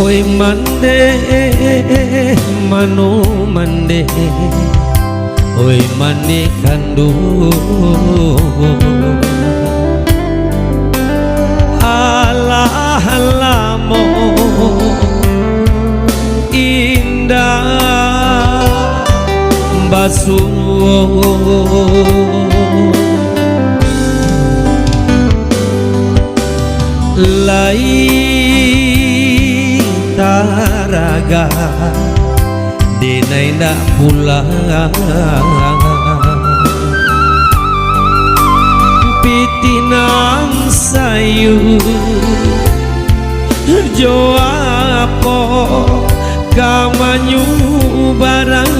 Oi mande mano mande oi mane kandu alah alamo indah basuh lai taraga dinay na pulang pitinang sayu jo apo kamanyu barang